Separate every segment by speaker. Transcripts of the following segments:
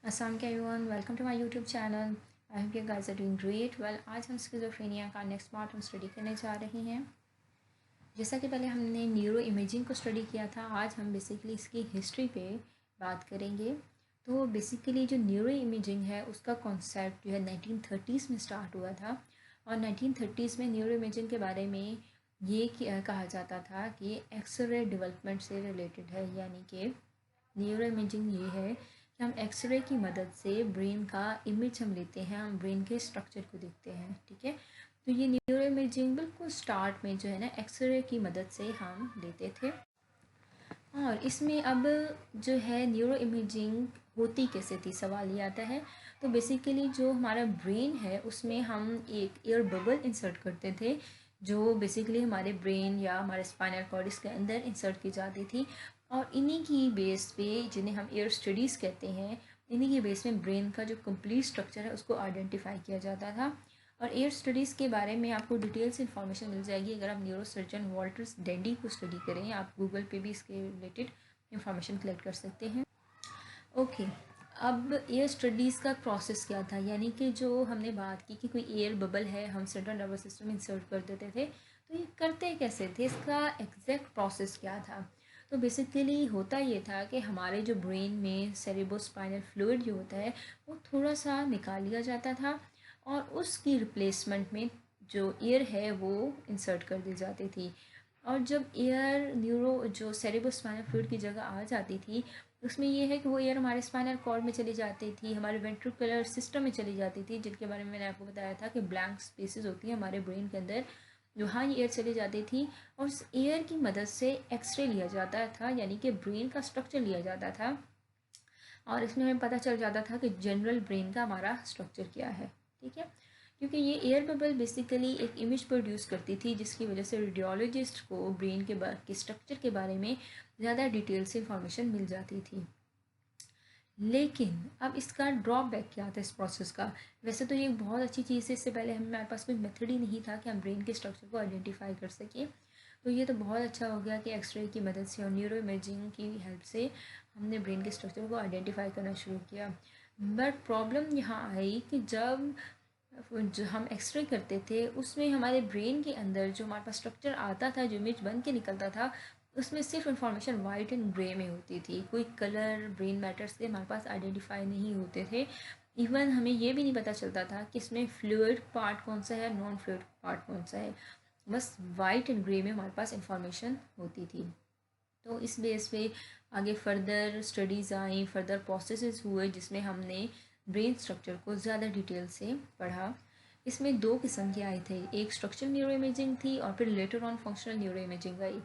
Speaker 1: Assalamu alaikum everyone, welcome to my YouTube channel. I hope you guys are doing great. Well, आज हम schizophrenia का next part हम study करने जा रहे हैं। जैसा कि पहले हमने न्यूरो इमेजिंग को स्टडी किया था, आज हम बेसिकली इसकी हिस्ट्री पे बात करेंगे। तो बेसिकली जो न्यूरो इमेजिंग है उसका कॉन्सेप्ट जो है 1930s में स्टार्ट हुआ था और 1930s में न्यूरो इमेजिंग के बारे में ये कहा जाता था कि एक्सरे डेवलपमेंट से रिलेटेड है, यानी कि न्यूरो इमेजिंग ये है कि हम एक्सरे की मदद से ब्रेन का इमेज हम लेते हैं, हम ब्रेन के स्ट्रक्चर को देखते हैं। ठीक है, तो ये न्यूरो इमेजिंग बिल्कुल स्टार्ट में जो है ना एक्सरे की मदद से हम लेते थे। और इसमें अब जो है न्यूरो इमेजिंग होती कैसे थी, सवाल ये आता है। तो बेसिकली जो हमारा ब्रेन है उसमें हम एक एयर बबल इंसर्ट करते थे, जो बेसिकली हमारे ब्रेन या हमारे स्पाइनल कॉर्ड इसके अंदर इंसर्ट की जाती थी। और इन्हीं की बेस पे, जिन्हें हम एयर स्टडीज़ कहते हैं, इन्हीं की बेस में ब्रेन का जो कंप्लीट स्ट्रक्चर है उसको आइडेंटिफाई किया जाता था। और एयर स्टडीज़ के बारे में आपको डिटेल्स इन्फॉर्मेशन मिल जाएगी अगर आप न्यूरो सर्जन वॉल्टर डेंडी को स्टडी करें। आप गूगल पे भी इसके रिलेटेड इंफॉर्मेशन कलेक्ट कर सकते हैं। ओके, अब एयर स्टडीज़ का प्रोसेस क्या था, यानी कि जो हमने बात की कि कोई एयर बबल है, हम सेंट्रल नर्वस सिस्टम में इंसर्ट कर देते थे, तो ये करते कैसे थे, इसका एग्जैक्ट प्रोसेस क्या था। तो बेसिकली होता ये था कि हमारे जो ब्रेन में सेरेब्रोस्पाइनल फ्लूइड जो होता है वो थोड़ा सा निकाल लिया जाता था और उसकी रिप्लेसमेंट में जो एयर है वो इंसर्ट कर दी जाती थी। और जब एयर न्यूरो जो सेरेब्रोस्पाइनल फ्लूइड की जगह आ जाती थी, उसमें ये है कि वो एयर हमारे स्पाइनल कॉर्ड में चली जाती थी, हमारे वेंट्रिकुलर सिस्टम में चली जाती थी, जिनके बारे में मैंने आपको बताया था कि ब्लैंक स्पेसेस होती हैं हमारे ब्रेन के अंदर, वहाँ ये एयर चली जाती थी। और उस एयर की मदद से एक्सरे लिया जाता था, यानी कि ब्रेन का स्ट्रक्चर लिया जाता था और इसमें हमें पता चल जाता था कि जनरल ब्रेन का हमारा स्ट्रक्चर क्या है। ठीक है, क्योंकि ये एयर बबल बेसिकली एक इमेज प्रोड्यूस करती थी, जिसकी वजह से रेडियोलॉजिस्ट को ब्रेन के स्ट्रक्चर के बारे में ज़्यादा डिटेल से इंफॉर्मेशन मिल जाती थी। लेकिन अब इसका ड्रॉबैक क्या था इस प्रोसेस का। वैसे तो ये एक बहुत अच्छी चीज़ है, इससे पहले हमारे पास कोई मेथड ही नहीं था कि हम ब्रेन के स्ट्रक्चर को आइडेंटिफाई कर सकें। तो ये तो बहुत अच्छा हो गया कि एक्सरे की मदद से और न्यूरो इमेजिंग की हेल्प से हमने ब्रेन के स्ट्रक्चर को आइडेंटिफाई करना शुरू किया। बट प्रॉब्लम यहाँ आई कि जब जो हम एक्सरे करते थे उसमें हमारे ब्रेन के अंदर जो हमारे पास स्ट्रक्चर आता था, जो इमेज बन के निकलता था, उसमें सिर्फ इंफॉर्मेशन वाइट एंड ग्रे में होती थी। कोई कलर ब्रेन मैटर्स के हमारे पास आइडेंटिफाई नहीं होते थे। इवन हमें ये भी नहीं पता चलता था कि इसमें फ्लूइड पार्ट कौन सा है, नॉन फ्लूइड पार्ट कौन सा है। बस वाइट एंड ग्रे में हमारे पास इंफॉर्मेशन होती थी। तो इस बेस पे आगे फर्दर स्टडीज़ आई, फर्दर प्रोसेसेस हुए, जिसमें हमने ब्रेन स्ट्रक्चर को ज़्यादा डिटेल से पढ़ा। इसमें दो किस्म के आए थे, एक स्ट्रक्चरल न्यूरो इमेजिंग थी और फिर later on functional neuro imaging आई।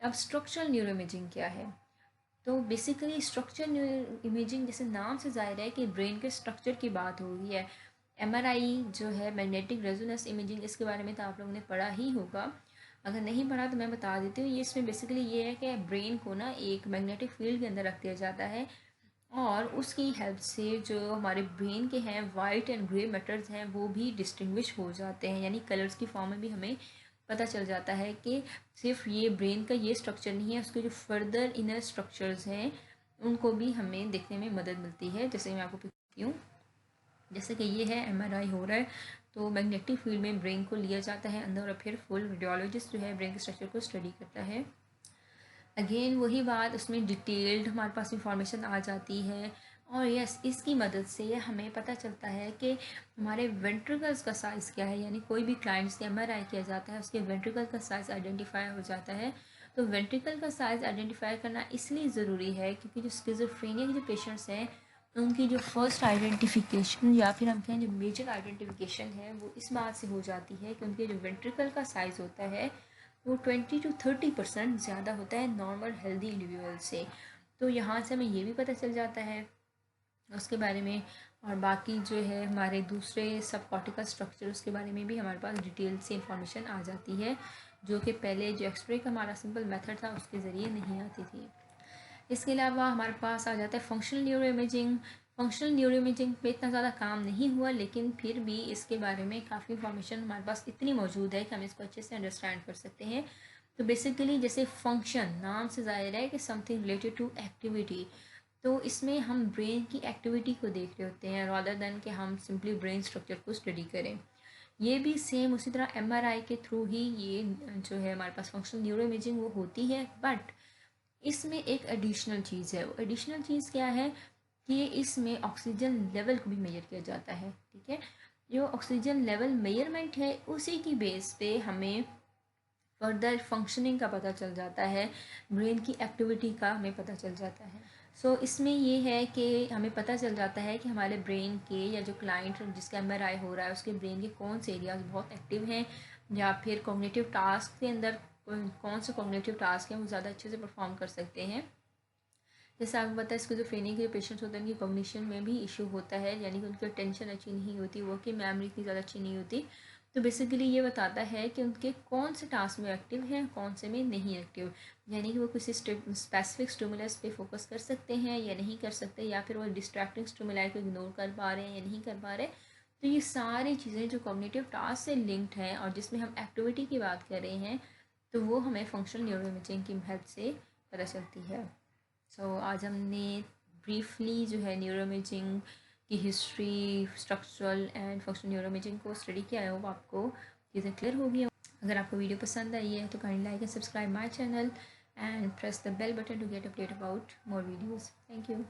Speaker 1: अब स्ट्रक्चरल न्यूरो इमेजिंग क्या है। तो बेसिकली स्ट्रक्चर न्यूरो इमेजिंग, जैसे नाम से जाहिर है कि ब्रेन के स्ट्रक्चर की बात हो रही है। एमआरआई जो है, मैग्नेटिक रेजोनेंस इमेजिंग, इसके बारे में तो आप लोगों ने पढ़ा ही होगा। अगर नहीं पढ़ा तो मैं बता देती हूँ। ये इसमें बेसिकली ये है कि ब्रेन को ना एक मैग्नेटिक फील्ड के अंदर रख दिया जाता है और उसकी हेल्प से जो हमारे ब्रेन के हैं वाइट एंड ग्रे मैटर्स हैं वो भी डिस्टिंग्विश हो जाते हैं, यानी कलर्स की फॉर्म में भी हमें पता चल जाता है कि सिर्फ ये ब्रेन का ये स्ट्रक्चर नहीं है, उसके जो फर्दर इनर स्ट्रक्चर्स हैं उनको भी हमें देखने में मदद मिलती है। जैसे मैं आपको बताती हूँ, जैसे कि ये है एमआरआई हो रहा है, तो मैग्नेटिक फील्ड में ब्रेन को लिया जाता है अंदर और फिर फुल रेडियोलॉजिस्ट जो है ब्रेन के स्ट्रक्चर को स्टडी करता है। अगेन वही बात, उसमें डिटेल्ड हमारे पास इंफॉर्मेशन आ जाती है और यस, इसकी मदद से हमें पता चलता है कि हमारे वेंट्रिकल्स का साइज़ क्या है। यानी कोई भी क्लाइंट्स के एमआरआई किया जाता है, उसके वेंट्रिकल का साइज़ आइडेंटिफाई हो जाता है। तो वेंट्रिकल का साइज़ आइडेंटिफाई करना इसलिए ज़रूरी है क्योंकि जो स्किज़ोफ्रेनिया के जो पेशेंट्स हैं उनकी जो फर्स्ट आइडेंटिफिकेशन या फिर हम कहें जो मेजर आइडेंटिफिकेशन है वो इस बात से हो जाती है कि उनके जो वेंट्रिकल का साइज़ होता है वो 20 to 30% ज़्यादा होता है नॉर्मल हेल्दी इंडिविजुअल से। तो यहाँ से हमें ये भी पता चल जाता है उसके बारे में। और बाकी जो है हमारे दूसरे सब कॉर्टिकल स्ट्रक्चर, उसके बारे में भी हमारे पास डिटेल से इंफॉर्मेशन आ जाती है, जो कि पहले जो एक्सरे का हमारा सिंपल मेथड था उसके ज़रिए नहीं आती थी। इसके अलावा हमारे पास आ जाता है functional neuro imaging. Functional neuro imaging पे इतना ज़्यादा काम नहीं हुआ, लेकिन फिर भी इसके बारे में काफ़ी इंफॉर्मेशन हमारे पास इतनी मौजूद है कि हम इसको अच्छे से अंडरस्टैंड कर सकते हैं। तो बेसिकली जैसे फंक्शन नाम से ज़ाहिर है कि समथिंग रिलेटेड टू एक्टिविटी, तो इसमें हम ब्रेन की एक्टिविटी को देख रहे होते हैं रादर दैन कि हम सिंपली ब्रेन स्ट्रक्चर को स्टडी करें। ये भी सेम उसी तरह एमआरआई के थ्रू ही ये जो है हमारे पास फंक्शनल न्यूरो इमेजिंग वो होती है, बट इसमें एक एडिशनल चीज़ है। वो एडिशनल चीज़ क्या है कि इसमें ऑक्सीजन लेवल को भी मेजर किया जाता है। ठीक है, जो ऑक्सीजन लेवल मेजरमेंट है उसी की बेस पे हमें फर्दर फंक्शनिंग का पता चल जाता है, ब्रेन की एक्टिविटी का हमें पता चल जाता है। इसमें ये है कि हमें पता चल जाता है कि हमारे ब्रेन के या जो क्लाइंट जिसका एमआरआई हो रहा है उसके ब्रेन के कौन से एरियाज बहुत एक्टिव हैं, या फिर कॉग्निटिव टास्क के अंदर कौन से कॉग्निटिव टास्क हैं वो ज़्यादा अच्छे से परफॉर्म कर सकते हैं। जैसे आपको पता है स्किज़ोफ्रेनिया के जो पेशेंट्स होते हैं उनकी कॉग्निशन में भी इशू होता है, यानी कि उनकी अटेंशन अच्छी नहीं होती, वर्किंग मेमोरी इतनी ज़्यादा अच्छी नहीं होती। तो बेसिकली ये बताता है कि उनके कौन से टास्क में एक्टिव हैं, कौन से में नहीं एक्टिव, यानी कि वो किसी स्पेसिफिक स्टिमुलस पे फोकस कर सकते हैं या नहीं कर सकते, या फिर वो डिस्ट्रैक्टिंग स्टिमुलाई को इग्नोर कर पा रहे हैं या नहीं कर पा रहे। तो ये सारी चीज़ें जो कॉग्निटिव टास्क से लिंक्ड हैं और जिसमें हम एक्टिविटी की बात कर रहे हैं, तो वो हमें फंक्शनल न्यूरो इमेजिंग की हेल्प से पता चलती है। आज हमने ब्रीफली जो है न्यूरो इमेजिंग की history, structural and functional neuro imaging को स्टडी किया है, वो आपको चीज़ें क्लियर हो गई। अगर आपको वीडियो पसंद आई है तो kindly like and subscribe my channel and press the bell button to get update about more videos. Thank you.